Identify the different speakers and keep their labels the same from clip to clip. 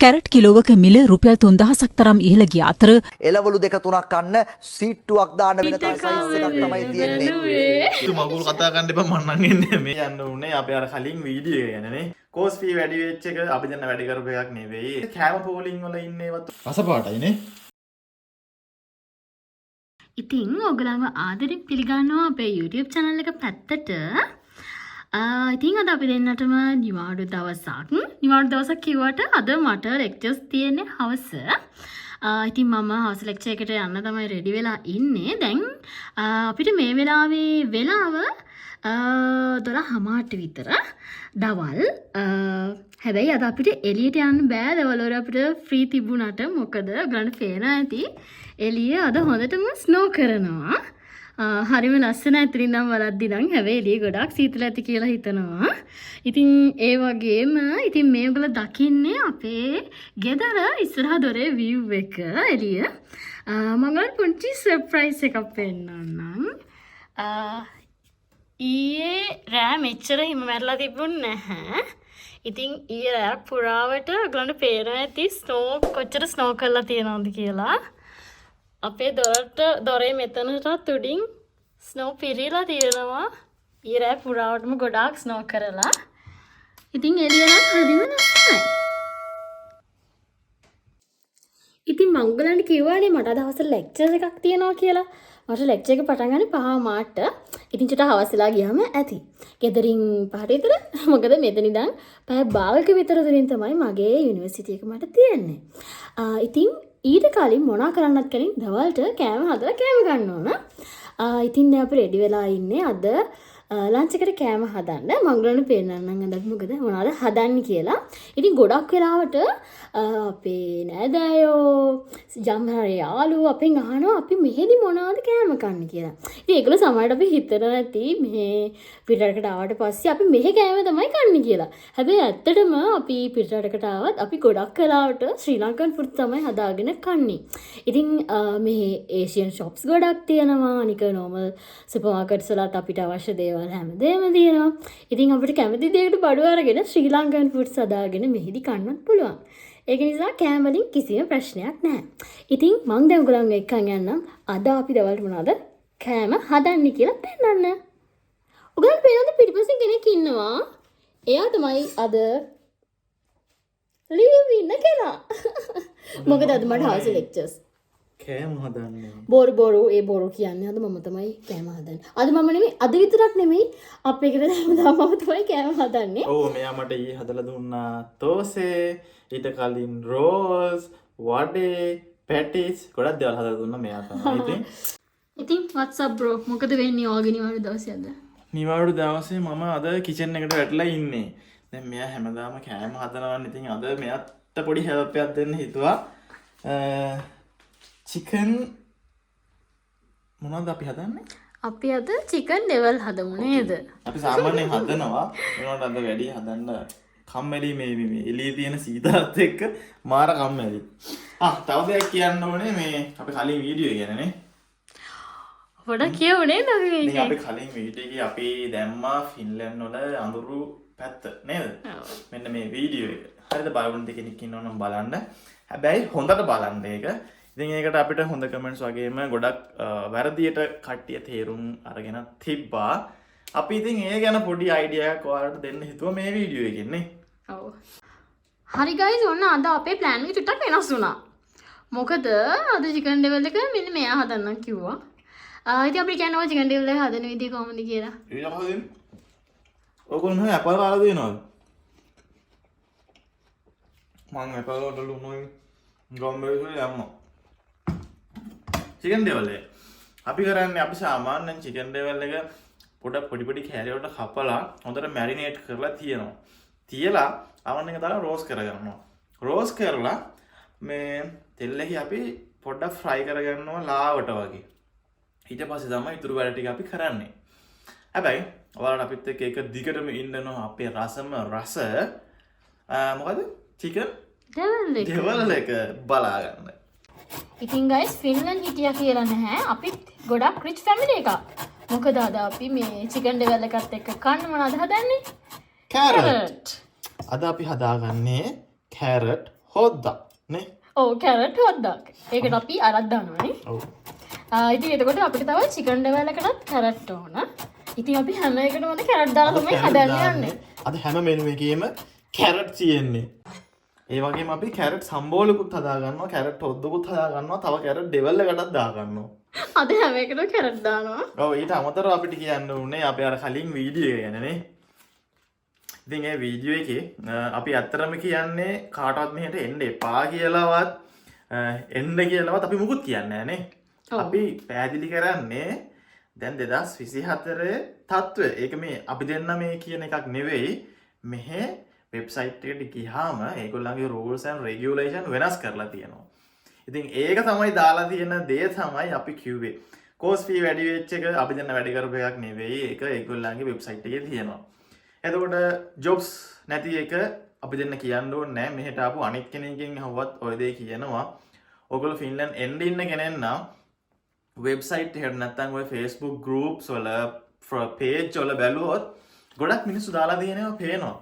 Speaker 1: Carrot කිලෝවක මිල රුපියල් 3000ක් තරම් ඉහළ ගිය අතර
Speaker 2: එළවලු දෙක තුනක් කන්න සීට්ටුවක් දාන්න වෙන තරම් සයිස් එකක් තමයි තියෙන්නේ.
Speaker 3: මගුල් කතා කරන්න එපා මම නම් එන්නේ මේ යන්න උනේ අපි අර කලින් වීඩියෝ එක ගැනනේ. කෝස් ෆී වැඩි වෙච්ච එක අපි දැන් වැඩි කරපු එකක් නෙවෙයි. කෑම පෝලිං වල ඉන්නේවත් රසපාටයිනේ.
Speaker 4: ඉතින් ඔයගලන්ව ආදරෙන් පිළිගන්නවා අපේ YouTube channel එක පැත්තට. ඉතින් අද අපි දෙන්නටම නිවාඩු දවසක් කිව්වට අද මට ලෙක්චර්ස් තියෙන්නේ හවස. ඉතින් මම හවස ලෙක්චර් එකට යන්න තමයි රෙඩි වෙලා ඉන්නේ. දැන් අපිට මේ වෙලාවේ වෙලාව 12:00 විතර දවල්. හැබැයි අද අපිට එළියට යන්න බෑ. දවල් වල අපිට ෆ්‍රී තිබුණාට මොකද ගන්න පේනවා ඇති එළිය අද හොඳටම ස්නෝ කරනවා. හරිම ලස්සන ඇතින් නම් වලද්දි නම් හැබැයි එළිය ගොඩක් සීතල ඇති කියලා හිතනවා. ඉතින් ඒ වගේම ඉතින් මේගොල්ලෝ දකින්නේ අපේ ගෙදර ඉස්සරහ දොරේ view එක එළිය. මම පුංචි සර්ප්‍රයිස් එකක් පෙන්නන්නම්. ඊයේ රෑ මෙච්චර හිම මැරලා තිබුණ නැහැ. ඉතින් ඊයේ රෑ පුරාවට ඔයගලන්ට පේනවා ඇති ස්නෝ කොච්චර ස්නෝ කරලා තියෙනවද කියලා. අපේ දොරේ මෙතනට උඩින් ස්නෝ පිරීලා තියෙනවා. ඊයේ රෑ පුරාවටම ගොඩාක් ස්නෝ කරලා. ඉතින් එළිය නම් හරිම ලස්සනයි. ඉතින් මම ඔයගලන්ට කිව්වානේ මට අද හවස ලෙක්චර් එකක් තියෙනවා කියලා. මට ලෙක්චර් එක පටන් ගන්නේ 5:00ට. ඉතින් චුට්ටක් හවසලා ගියාම ඇති. ගෙදරින් 5ට විතර. මොකද මෙතන ඉඳන් පැය භාගයක විතර දුරින් තමයි මගේ යුනිවර්සිටි එක මට තියෙන්නේ. ඉතින් ඊට කලින් මොනා කරන්නත් කලින් දවල්ට කෑම හදලා කෑම ගන්න ඕන. ඉතින් දැන් අපි රෙඩි වෙලා ඉන්නේ අද ලන්ච් එකට කෑම හදන්න. මම ඔයගලන්ට පෙන්නන්නම් අද මොකද මොනවද හදන්නේ කියලා. ඉතින් ගොඩක් වෙලාවට අපේ නෑදෑයෝ ජම්හර යාළුවෝ අපෙන් අහනවා අපි මෙහෙදි මොනවද කෑම කන්නේ කියලා. ඉතින් ඒගොල්ලෝ සමහරට අපි හිතනවා නැති මෙහෙ පිටරටකට ආවට පස්සේ අපි මෙහෙ කෑම තමයි කන්නේ කියලා. හැබැයි ඇත්තටම අපි පිටරටකට ආවත් අපි ගොඩක් වෙලාවට ශ්‍රී ලංකන් ෆුඩ් තමයි හදාගෙන කන්නේ. ඉතින් මෙහෙ ඒෂියන් shops ගොඩක් තියෙනවා. නික normal සුපර් මාකට්ස් වලත් අපිට අවශ්‍ය දේවල් හැමදේම තියෙනවා. ඉතින් අපිට කැමති දෙයකට බඩු අරගෙන ශ්‍රී ලංකන් ෆුඩ්ස් හදාගෙන මෙහෙදි කන්නත් පුළුවන්. ඒක නිසා කෑම වලින් කිසිම ප්‍රශ්නයක් නැහැ. ඉතින් මම දැන් ඔයගලන්ව එක්කන් යන්නම්. අද අපි දවල්ට මොනවද කෑම හදන්නේ කියලා පෙන්නන්න. ඔයගලන්ට පේනවද පිටිපස්සෙන් කෙනෙක් ඉන්නවා? එයා තමයි අද ලීව් ඉන්න කෙනා. මොකද අද මට හවස ලෙක්චර්ස්.
Speaker 3: කෑම හදන්නේ.
Speaker 4: බොරු ඒ බොරු කියන්නේ අද මම තමයි කෑම හදන්නේ. අද මම නෙමෙයි අද විතරක් නෙමෙයි අපේ ගෙදර හැමදාම මම තමයි කෑම හදන්නේ.
Speaker 3: ඔව් මෙයා මට ඊයේ හදලා දුන්නා තෝසේ, ඊට කලින් රෝල්ස්, වඩේ, පැටිස් ගොඩක් දේවල් හදලා දුන්නා මෙයා තමයි. ඉතින්
Speaker 4: what's up bro? මොකද වෙන්නේ ඔයගේ නිවාඩු දවසේ අද?
Speaker 3: නිවාඩු දවසේ මම අද කිචන් එකට වැටලා ඉන්නේ. දැන් මෙයා හැමදාම කෑම හදනවනේ. ඉතින් අද මෙයාට පොඩි හෙල්ප් එකක් දෙන්න හිතුවා. චිකන් මොනවද අපි හදන්නේ?
Speaker 4: අපි අද චිකන් ඩෙවල් හදමු නේද?
Speaker 3: අපි සාමාන්‍යයෙන් හදනවා. ඒනොට අද වැඩි හදන්න කම්මැලි මේ එළියේ තියෙන සීතලත් එක්ක මාර කම්මැලි. තව දෙයක් කියන්න ඕනේ මේ අපි කලින් වීඩියෝ එක ගැනනේ.
Speaker 4: පොඩක් කියවුනේ නේද මේක?
Speaker 3: ඉතින් අපි කලින් වීඩියෝ එකේ අපි දැම්මා ෆින්ලන්ඩ් වල අඳුරු පැත්ත නේද? මෙන්න මේ වීඩියෝ එක. හරිද? බලන්න කෙනෙක් ඉන්නවනම් බලන්න. හැබැයි හොඳට බලන්න ඒක. ඉතින් ඒකට අපිට හොඳ කමෙන්ට්ස් වගේම ගොඩක් වැරදියට කට්ටිය තේරුම් අරගෙන තිබ්බා. අපි ඉතින් ඒ ගැන පොඩි අයිඩියා එකක් ඔයාලට දෙන්න හිතුවා මේ වීඩියෝ එකෙන් නේ.
Speaker 4: ඔව්. හරි ගයිස් ඔන්න අද අපේ ප්ලෑන් එක චුට්ටක් වෙනස් වුණා. මොකද අද චිකන් ඩෙවල් එක මෙන්න මෙයා හදන්නම් කිව්වා. ඉතින් අපි කියනවා චිකන් ඩෙවල් එක හදන විදිය කොහොමද කියලා.
Speaker 3: ඒක හදින්. ඔයගොල්ලෝ නෑ අපල් කාලා දෙනවද? මම අපල් වලට ලුණුයි ගොම්බේ යම්මා. චිකන් ඩෙවල් එක. අපි කරන්නේ අපි සාමාන්‍යයෙන් චිකන් ඩෙවල් එක පොඩි කෑලි වලට කපලා හොඳට මැරිනේට් කරලා තියනවා. තියලා අවන් එක දාලා රෝස් කරගන්නවා. රෝස් කරලා මේ තෙල් එකේ අපි පොඩ්ඩක් ෆ්‍රයි කරගන්නවා ලාවට වගේ. ඊට පස්සේ තමයි ඊටු වැඩ ටික අපි කරන්නේ. හැබැයි ඔයාලට අපිත් එක්ක එක දිගටම ඉන්නනවා අපේ රසම රස මොකද චිකන් ඩෙවල් එක බලා ගන්න.
Speaker 4: ඉතින් guys ෆින්ලන්ඩ් හිටියා කියලා නැහැ. අපිත් ගොඩක් රිච් ෆැමිලි එකක්. මොකද අද අපි මේ චිකන් ඩෙවල් එකත් එක්ක කන්න මොනවද හදන්නේ?
Speaker 3: කැරට්. අද අපි හදාගන්නේ කැරට් හොද්දා නේ.
Speaker 4: ඔව් කැරට් හොද්දක්. ඒකට අපි අරක් දානවානේ.
Speaker 3: ඔව්.
Speaker 4: ඉතින් එතකොට අපිට තව චිකන් ඩෙවලකටත් කැරට් ඕන. ඉතින් අපි හැම එකටම අද කැරට් දාලා තමයි හදන්න යන්නේ.
Speaker 3: අද හැම මෙනු එකේම කැරට් තියෙන්නේ. ඒ වගේම අපි කැරට් සම්බෝලකුත් හදා ගන්නවා, කැරට් හොද්දකුත් හදා ගන්නවා, තව කැරට් ඩෙවල් එකටත් දා ගන්නවා.
Speaker 4: අද හැම එකටම කැරට් දානවා.
Speaker 3: ඔව් ඊට අමතරව අපිට කියන්න උනේ අපි අර කලින් වීඩියෝ එක ගැන නේ. ඉතින් ඒ වීඩියෝ එකේ අපි ඇත්තටම කියන්නේ කාටවත් මෙහෙට එන්න එපා කියලාවත් එන්න කියලාවත් අපි මුකුත් කියන්නේ නැහැ නේ. අපි පැහැදිලි කරන්නේ දැන් 2024 තත්ත්වය. ඒක මේ අපි දෙන්න මේ කියන එකක් නෙවෙයි. මෙහෙ වෙබ්සයිට් එකට ගියාම ඒගොල්ලන්ගේ rules and regulation වෙනස් කරලා තියෙනවා. ඉතින් ඒක තමයි දාලා තියෙන දේ තමයි අපි කිව්වේ. course fee වැඩි වෙච්ච එක අපි දෙන්න වැඩි කරපු එකක් නෙවෙයි. ඒක ඒගොල්ලන්ගේ වෙබ්සයිට් එකේ තියෙනවා. එතකොට jobs නැති එක අපි දෙන්න කියන්න ඕනේ නැහැ. මෙහෙට ආපු අනිත් කෙනෙක්ගෙන් අහුවත් ඔය දේ කියනවා. ඔයගොල්ලෝ ෆින්ලන්ඩ් එන්න ඉන්න කෙනෙක් නම් වෙබ්සයිට් එකට නැත්නම් ඔය Facebook groups වල page වල බැලුවොත් ගොඩක් මිනිස්සු දාලා තියෙනවා පේනවා.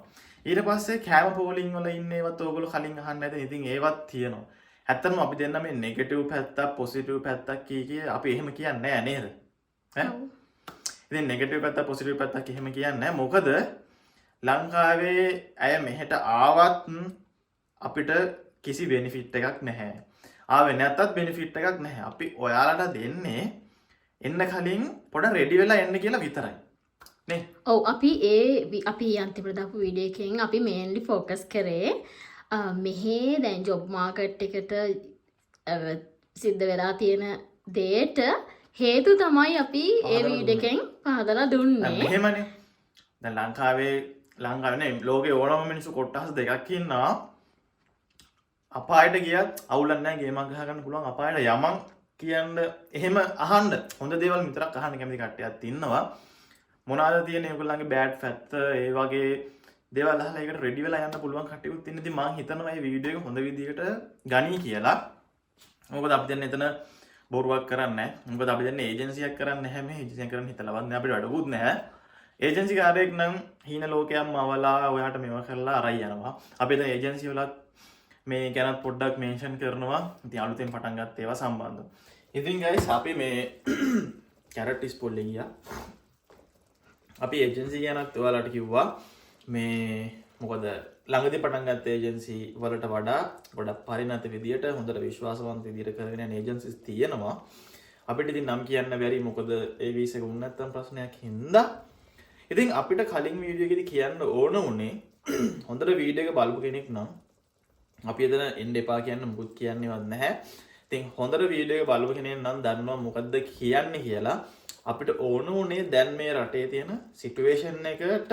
Speaker 3: ඊට පස්සේ කෑම පෝලිං වල ඉන්න ඒවත් ඔයගොල්ලෝ කලින් අහන්න නැද? ඉතින් ඒවත් තියෙනවා. ඇත්තටම අපි දෙන්න මේ නෙගටිව් පැත්තක් පොසිටිව් පැත්තක් කිය අපි එහෙම කියන්නේ නැහැ නේද? ඈ? ඉතින් නෙගටිව් පැත්ත පොසිටිව් පැත්තක් එහෙම කියන්නේ නැහැ. මොකද ලංකාවේ අය මෙහෙට ආවත් අපිට කිසි බෙනිෆිට් එකක් නැහැ. ආවේ නැත්තත් බෙනිෆිට් එකක් නැහැ. අපි ඔයාලට දෙන්නේ එන්න කලින් පොඩ රෙඩි වෙලා එන්න කියලා විතරයි. නේ?
Speaker 4: ඔව් අපි අන්තිමට දාපු වීඩියෝ එකෙන් අපි මේන්ලි ફોකස් කරේ මෙහි දැන් ජොබ් මාකට් එකට සිද්ධ වෙලා තියෙන දේට හේතු තමයි අපි ඒ වීඩියෝ එකෙන් පහදලා දුන්නේ.
Speaker 3: එහෙමනේ. දැන් ලංකාවේ නේ ලෝකේ ඕනම මිනිස්සු කොටස් දෙකක් ඉන්නවා. අපායට ගියත් අවුලක් නැහැ ගේමක් ගහ ගන්න පුළුවන්. අපායට යමන් කියන්න එහෙම අහන්න හොඳ දේවල් විතරක් අහන්න කැමති කට්ටියක් ඉන්නවා. මොනවාද තියෙන ඒගොල්ලන්ගේ බෑඩ් ෆැක්ට් ඒ වගේ දේවල් අහලා ඒකට රෙඩි වෙලා යන්න පුළුවන් කට්ටියකුත් ඉන්න. ඉතින් මම හිතනවා මේ වීඩියෝ එක හොඳ විදිහකට ගනී කියලා. මොකද අපි දැන් එතන බොරුවක් කරන්නේ නැහැ. මොකද අපි දැන් ඒජන්සියක් කරන්නේ නැහැ. මේ ඒජන්සියක් කරන්න හිතලවත් නැහැ. අපිට වැඩකුත් නැහැ. ඒජන්සි කාර්යයක් නම් හීන ලෝකයක්ම අවලා ඔයාට මේවා කරලා අරයි යනවා. අපි දැන් ඒජන්සි වලත් මේ ගැන පොඩ්ඩක් මේන්ෂන් කරනවා. ඉතින් අලුතෙන් පටන් ගත්ත ඒවා සම්බන්ධව. ඉතින් guys අපි මේ කැරට් ස්පොල්ලේ ගියා. අපි ඒජන්සි ගැනත් ඔයාලට කිව්වා. මේ මොකද ළඟදී පටන් ගත්ත ඒජන්සි වලට වඩා ගොඩක් පරිණත විදියට හොඳට විශ්වාසවන්ත විදියට කරගෙන යන ඒජන්සිස් තියෙනවා. අපිට ඉතින් නම් කියන්න බැරි මොකද ඒ වීසා එක උන් නැත්තම් ප්‍රශ්නයක් හින්දා. ඉතින් අපිට කලින් වීඩියෝ එකේදී කියන්න ඕන උනේ හොඳට වීඩියෝ එක බලපු කෙනෙක් නම් අපි එතන එන්න එපා කියන්න මුකුත් කියන්නේවත් නැහැ. ඉතින් හොඳට වීඩියෝ එක බලපු කෙනෙක් නම් දන්නවා මොකද්ද කියන්නේ කියලා. අපිට ඕන උනේ දැන් මේ රටේ තියෙන සිටුේෂන් එකට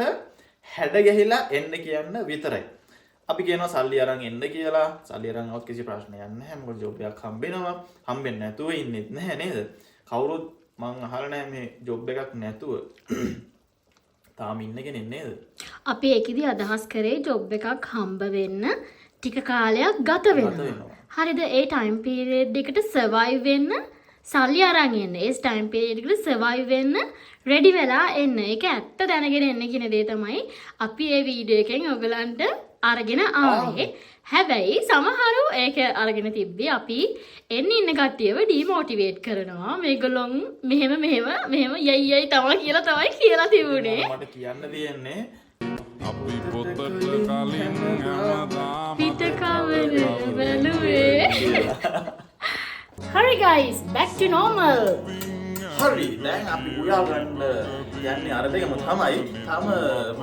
Speaker 3: හැඩ ගැහිලා එන්න කියන්න විතරයි. අපි කියනවා සල්ලි අරන් එන්න කියලා. සල්ලි අරන් આવත් කිසි ප්‍රශ්නයක් නැහැ. මොකද ජොබ් එකක් හම්බෙනවා. හම්බෙන්නේ නැතුව ඉන්නෙත් නැහැ නේද? කවුරුත් මං අහලා නැහැ මේ ජොබ් එකක් නැතුව තාම ඉන්න කෙනෙක් නේද? අපි
Speaker 4: ඒකෙදි අදහස් කරේ ජොබ් එකක් හම්බ වෙන්න ටික කාලයක් ගත වෙනවා. හරිද? ඒ ටයිම් පීරියඩ් එකට සර්වයිව් වෙන්න සල්ලි අරන් එන්න. ඒ ටයිම් පීරියඩ් එකට සර්වයිව් වෙන්න රෙඩි වෙලා එන්න. ඒක ඇත්ත දැනගෙන එන්න කියන දේ තමයි අපි මේ වීඩියෝ එකෙන් ඔයගලන්ට අරගෙන ආවේ. හැබැයි සමහරු ඒක අරගෙන තිබ්බේ අපි එන්න ඉන්න කට්ටියව ඩිමෝටිවේට් කරනවා. මේගොල්ලොන් මෙහෙම යයි තමයි කියලා තිබුණේ.
Speaker 3: මට කියන්න තියෙන්නේ
Speaker 5: අපි පොතට කලින් හැමදාම
Speaker 4: පිට කවර බැලුවේ. Hurry guys, back to normal.
Speaker 3: හරි දැන් අපි උයා ගන්න යන්නේ අර දෙකම තමයි. තාම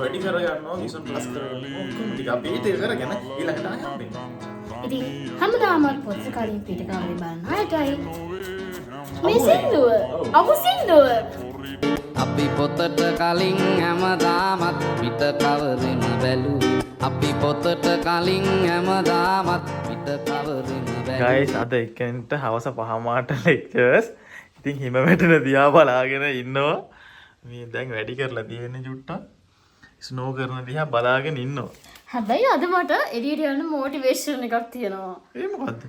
Speaker 3: රෙඩි කරගන්නවා විසන් ප්ලස් කරගන්නවා. ඔක්කොම ටික අපි ඒක කරගෙන ඊළඟට ආයෙ හම්බෙන්න.
Speaker 4: ඉතින් හැමදාම පොත කලින් පිට කවරේ බලන්න ආයතයි. මේ සින්දුව සින්දුව
Speaker 6: අපි පොතට කලින් හැමදාමත් පිට කවරෙම බැලුවේ. අපි පොතට කලින් හැමදාමත් පිට කවරෙම බැලුවේ.
Speaker 3: guys අද එක්කෙනෙක්ට හවස 5 මාට ලෙක්චර්ස්. ඉතින් හිම වැටෙන දිහා බලාගෙන ඉන්නවා. මේ දැන් වැඩි කරලා තියෙන්නේ චුට්ටක්. ස්නෝ කරන දිහා බලාගෙන ඉන්නවා.
Speaker 4: හැබැයි අද මට එළියට යන්න මොටිවේෂන් එකක් තියෙනවා.
Speaker 3: ඒ මොකද්ද?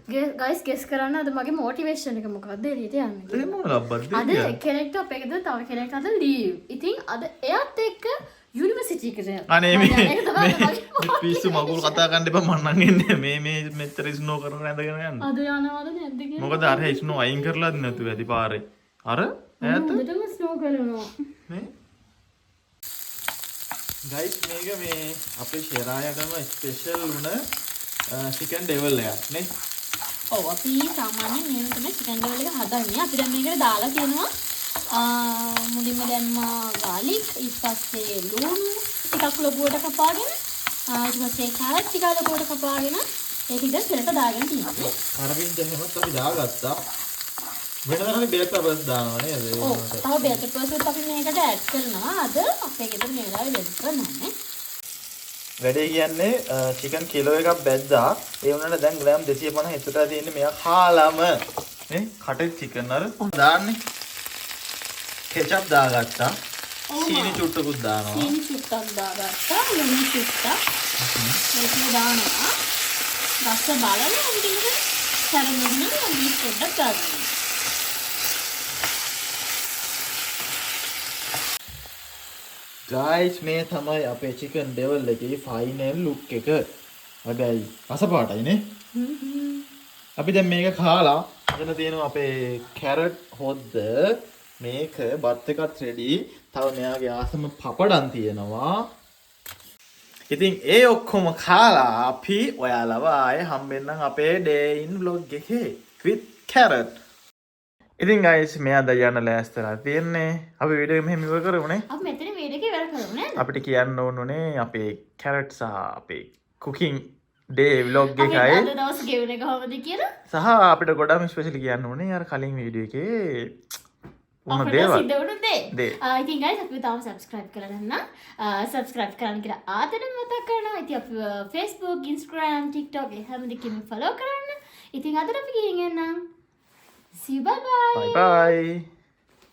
Speaker 4: guys guess කරන්න අද මගේ මොටිවේෂන් එක මොකද්ද එළියට යන්න?
Speaker 3: ඒ මොන ලබ්බද්ද?
Speaker 4: අද කෙනෙක්ට අපේකද තව කෙනෙක්ට අද ලීව්. ඉතින් අද එයාත් එක්ක යුනිවර්සිටි එකට
Speaker 3: අනේ මේ පිස්සු මගුල් කතා කරන්න එපා මං නම් එන්නේ මේ මෙච්චර ස්නෝ කරන ඇඳගෙන යන්න.
Speaker 4: අද යනවද නැද්ද කියලා
Speaker 3: මොකද අර ස්නෝ අයින් කරලාද නැතුව ඇති පාරේ. අර ඈත
Speaker 4: හොඳටම ස්නෝ කරනවා
Speaker 3: නේ. ගයිස් මේක මේ අපේ ෂෙරායටම ස්පෙෂල් වුණ චිකන් ඩෙවල් එකක් නේ.
Speaker 4: ඔව් අපි සාමාන්‍යයෙන් මේක තමයි චිකන් ඩෙවල් එක හදන්නේ. අපි දැන් මේකට දාලා තියෙනවා මුලින්ම දැම්මා ගාලික්, ඊට පස්සේ ලුණු ටිකක් ලොකුවට කපාගෙන, ඊට පස්සේ කැරට් ටික ලොකුවට කපාගෙන ඒක ඉතින් පෙරට දාගෙන තියෙනවා.
Speaker 3: කරවින්ද එහෙමත් අපි දාගත්තා. වෙනදාට බෙල් පෙපර්ස් දානවා නේද?
Speaker 4: ඔව්. තව බෙල් පෙපර්ස් අපි මේකට ඇඩ් කරනවා. අද අපේ ගෙදර මේ වෙලාවේ බෙල් කරනවානේ.
Speaker 3: වැඩේ කියන්නේ චිකන් කිලෝ එකක් බැද්දා. ඒ වුණාට දැන් ග්‍රෑම් 250 හිතට තියෙන්නේ මෙයා කාලම නේ කටේ චිකන් අර දාන්නේ. කෙචප් දාගත්තා. සීනි චුට්ටකුත් දානවා.
Speaker 4: සීනි චුට්ටක් දාගත්තා. ලුණු චුට්ටක්. ඒක දානවා. රස බලලා අන්තිමට සරලවම අපි පොඩ්ඩක් දාගන්නවා.
Speaker 3: ගයිස් මේ තමයි අපේ චිකන් ඩෙවල් එකේ ෆයිනල් ලුක් එක. හැබැයි රස පාටයි නේ. අපි දැන් මේක කාලා එතන තියෙනවා අපේ කැරට් හොද්ද මේක බත් එකත් රෙඩි. තව මෙයාගේ ආසම පපඩම් තියෙනවා. ඉතින් ඒ ඔක්කොම කාලා අපි ඔයාලව ආයේ හම්බෙන්නම් අපේ day in vlog එකේ with carrot. ඉතින් guys මෙයා දැන් යන ලෑස්තිලා තියෙන්නේ. අපි වීඩියෝ එක මෙහෙම ඉවර කරමුනේ.
Speaker 4: අපි මෙතන වීඩියෝ එක ඉවර කරමු නේද?
Speaker 3: අපිට කියන්න ඕනුනේ අපේ carrot සහ අපේ cooking day vlog එකයි.
Speaker 4: අද දවස් ගෙවුනේ කොහොමද කියලා?
Speaker 3: සහ අපිට ගොඩාක් ස්පෙෂලි කියන්න ඕනේ අර කලින් වීඩියෝ එකේ උන දේවල්.
Speaker 4: සිද්ධ වුණු දේ. ඉතින් guys අපි තාම subscribe කරලා නැත්නම් subscribe කරන්න කියලා ආතන මතක් කරනවා. ඉතින් අපි Facebook, Instagram, TikTok හැම දෙකෙම follow කරන්න. ඉතින් අදට අපි ගිහින් එන්නම්. See you, bye bye.
Speaker 3: Bye bye.